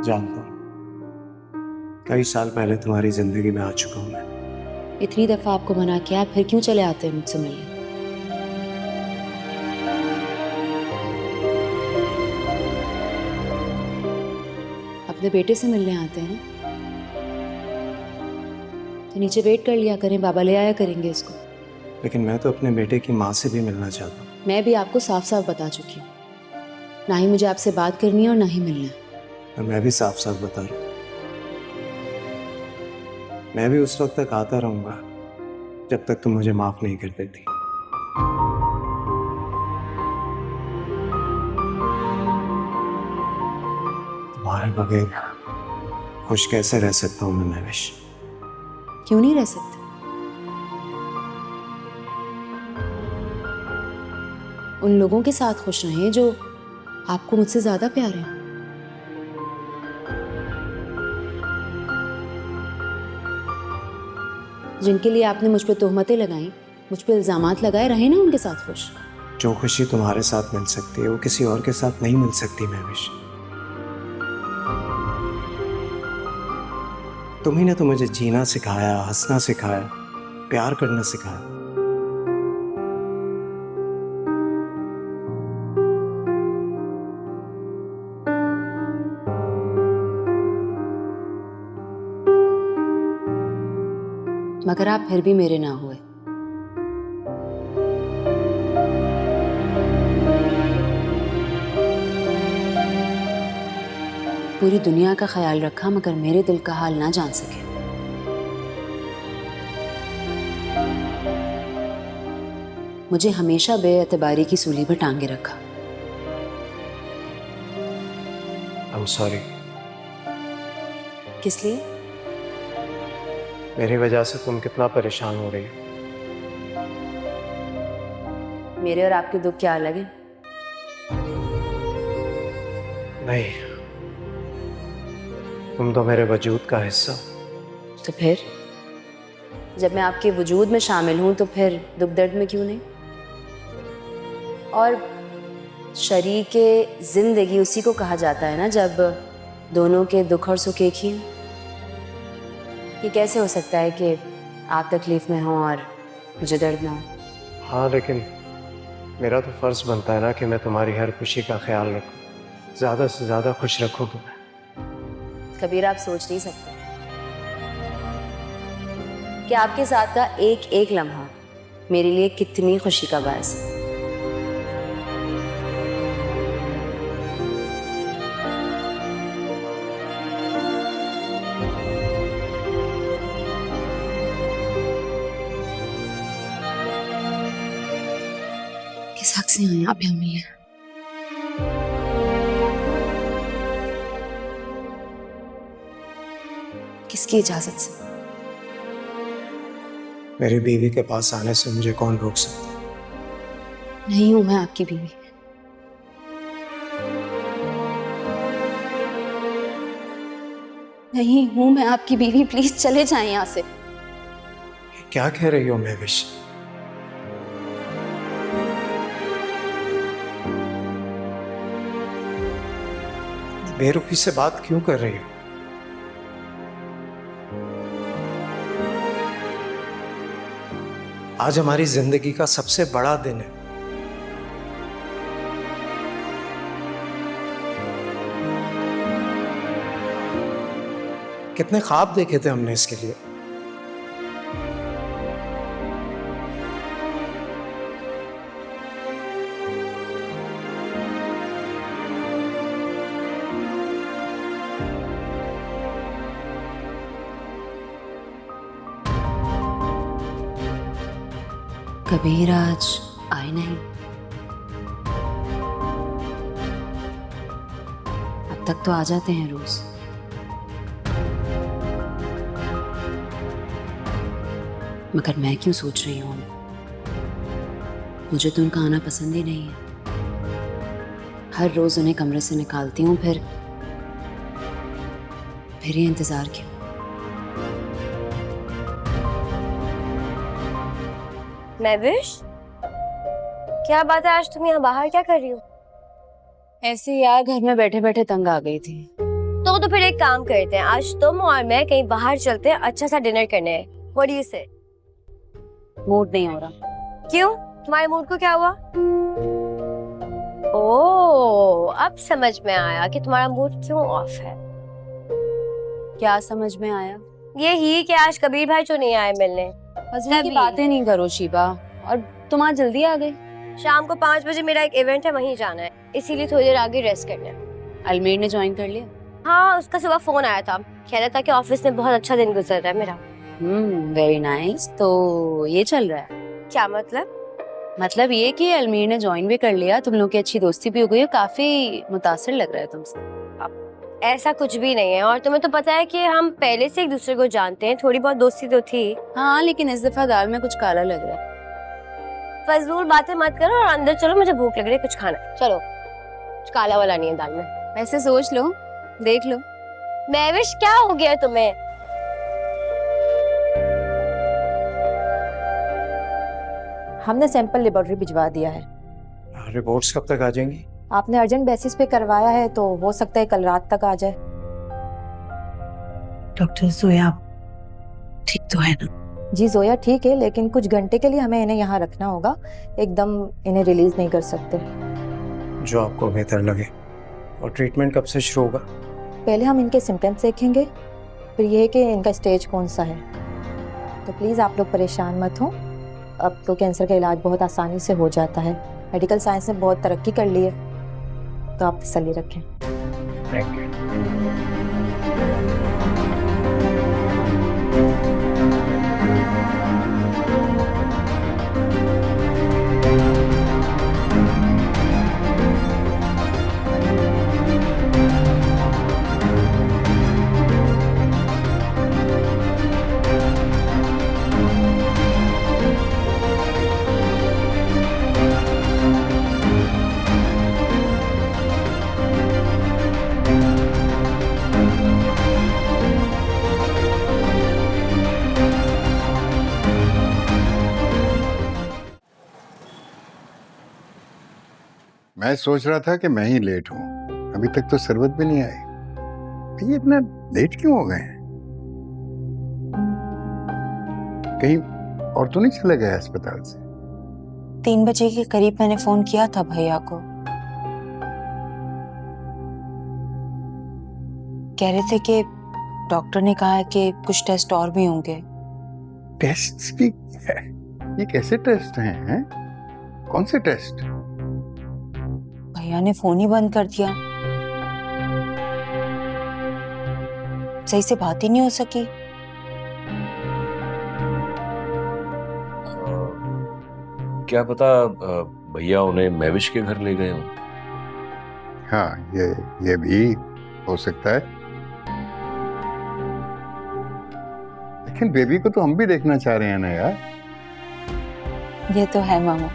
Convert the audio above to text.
जानता हूँ, कई साल पहले तुम्हारी जिंदगी में आ चुका हूँ मैं। इतनी दफा आपको मना किया, फिर क्यों चले आते हैं मुझसे मिलने? अपने बेटे से मिलने आते हैं तो नीचे वेट कर लिया करें, बाबा ले आया करेंगे इसको। लेकिन मैं तो अपने बेटे की माँ से भी मिलना चाहता हूँ। मैं भी आपको साफ साफ बता चुकी हूँ, ना ही मुझे आपसे बात करनी है और ना ही मिलना है। और मैं भी साफ साफ बता रहा हूँ, मैं भी उस वक्त तक आता रहूंगा जब तक तुम मुझे माफ नहीं कर देती। तुम्हारे बगैर खुश कैसे रह सकता हूँ मैं महविश? क्यों नहीं रह सकते? उन लोगों के साथ खुश रहें जो आपको मुझसे ज्यादा प्यारे हैं। जिनके लिए आपने मुझ पे तोहमतें लगाई, मुझ पे इल्जामात लगाए, रहे ना उनके साथ खुश। जो खुशी तुम्हारे साथ मिल सकती है वो किसी और के साथ नहीं मिल सकती महविश। तुम्ही ने तो मुझे जीना सिखाया, हंसना सिखाया, प्यार करना सिखाया। मगर आप फिर भी मेरे ना हुए। पूरी दुनिया का ख्याल रखा मगर मेरे दिल का हाल ना जान सके। मुझे हमेशा बेएतबारी की सूली पर टांगे रखा। I'm sorry। किस लिए? मेरी वजह से तुम कितना परेशान हो रही हो। मेरे और आपके दुख क्या अलग है? नहीं, तुम तो मेरे वजूद का हिस्सा हो। तो फिर जब मैं आपके वजूद में शामिल हूं तो फिर दुख दर्द में क्यों नहीं? और शरीके जिंदगी उसी को कहा जाता है ना जब दोनों के दुख और सुख एक ही हैं। ये कैसे हो सकता है कि आप तकलीफ में हो और मुझे दर्द ना हो? हाँ, लेकिन मेरा तो फर्ज बनता है ना कि मैं तुम्हारी हर खुशी का ख्याल रखूं, ज्यादा से ज्यादा खुश रखूं तुम्हें। कबीर, आप सोच नहीं सकते कि आपके साथ का एक एक लम्हा मेरे लिए कितनी खुशी का बायस है। किस हक से आए आप यहाँ मिलने? किसकी इजाजत से? मेरी बीवी के पास आने से मुझे कौन रोक सकता है? नहीं हूं मैं आपकी बीवी। नहीं हूं मैं आपकी बीवी, प्लीज चले जाएं यहाँ से। क्या कह रही हो महविश? बेरुखी से बात क्यों कर रही हो? आज हमारी जिंदगी का सबसे बड़ा दिन है। कितने ख्वाब देखे थे हमने इसके लिए। कबीर आज आए नहीं। अब तक तो आ जाते हैं रोज। मगर मैं क्यों सोच रही हूँ मुझे तो उनका आना पसंद ही नहीं है। हर रोज उन्हें कमरे से निकालती हूँ, फिर ये इंतजार क्यों? महविश, क्या बात है, आज तुम यहाँ बाहर क्या कर रही हो? ऐसे यार, घर में बैठे बैठे तंग आ गई थी। तो फिर एक काम करते हैं, आज तुम और मैं कहीं बाहर चलते हैं, अच्छा सा डिनर करने। व्हाट डू यू से? मूड नहीं हो रहा। क्यों? तुम्हारे मूड को क्या हुआ? ओह, अब समझ में आया कि तुम्हारा मूड क्यों ऑफ है। क्या समझ में आया? ये ही कि आज कबीर भाई जो नहीं आए मिलने। फजूल की बातें नहीं करो शिबा। और तुम आज जल्दी आ गए? शाम को 5 बजे मेरा एक इवेंट है, वहीं जाना है, इसीलिए थोड़ी देर आगे रेस्ट करना है। अलमीर ने ज्वाइन कर लिया? हाँ, उसका सुबह फोन आया था, कह रहा था कि ऑफिस में बहुत अच्छा दिन गुजर रहा है मेरा। Very nice. तो ये चल रहा है? क्या मतलब? मतलब ये कि अलमीर ने ज्वाइन भी कर लिया, तुम लोग की अच्छी दोस्ती भी हो गई है, काफी मुतासिर लग रहा है तुमसे। ऐसा कुछ भी नहीं है, और तुम्हें तो पता है कि हम पहले से एक दूसरे को जानते हैं, थोड़ी बहुत दोस्ती तो थी। हाँ, लेकिन इस दफा दाल में कुछ काला लग रहा है। फजूल बातें मत करो और अंदर चलो, मुझे भूख लग रही है, कुछ खाना है। चलो, कुछ काला वाला नहीं है दाल में। वैसे सोच लो, देख लो। महविश, क्या हो गया तुम्हें? हमने सैंपल लेबोरेटरी भिजवा दिया है। रिपोर्ट्स कब तक आ जाएंगी? आपने अर्जेंट बेसिस पे करवाया है तो हो सकता है कल रात तक आ जाए। डॉक्टर जोया ठीक तो है ना? जी जोया ठीक है, लेकिन कुछ घंटे के लिए हमें इन्हें यहाँ रखना होगा, एकदम इन्हें रिलीज नहीं कर सकते। जो आपको बेहतर लगे। और ट्रीटमेंट कब से शुरू होगा? पहले हम इनके सिम्टम्स देखेंगे, फिर ये है कि इनका स्टेज कौन सा है। तो प्लीज़ आप लोग परेशान मत हो, अब तो कैंसर का इलाज बहुत आसानी से हो जाता है, मेडिकल साइंस ने बहुत तरक्की कर ली है, तो आप तसल्ली रखें। Thank you. मैं सोच रहा था कि मैं ही लेट हूं, अभी तक तो शरबत भी नहीं आई। ये इतना लेट क्यों हो गए हैं? कहीं और तो नहीं चले गए अस्पताल से? 3 बजे के करीब मैंने फोन किया था भैया को, कह रहे थे कि डॉक्टर ने कहा है कि कुछ टेस्ट और भी होंगे। टेस्ट भी? ये कैसे टेस्ट हैं? कौन से टेस्ट? भैया ने फोन ही बंद कर दिया, सही से बात ही नहीं हो सकी। क्या पता भैया उन्हें महविश के घर ले गए हों। हाँ, ये भी हो सकता है, लेकिन बेबी को तो हम भी देखना चाह रहे हैं ना यार। ये तो है मामा।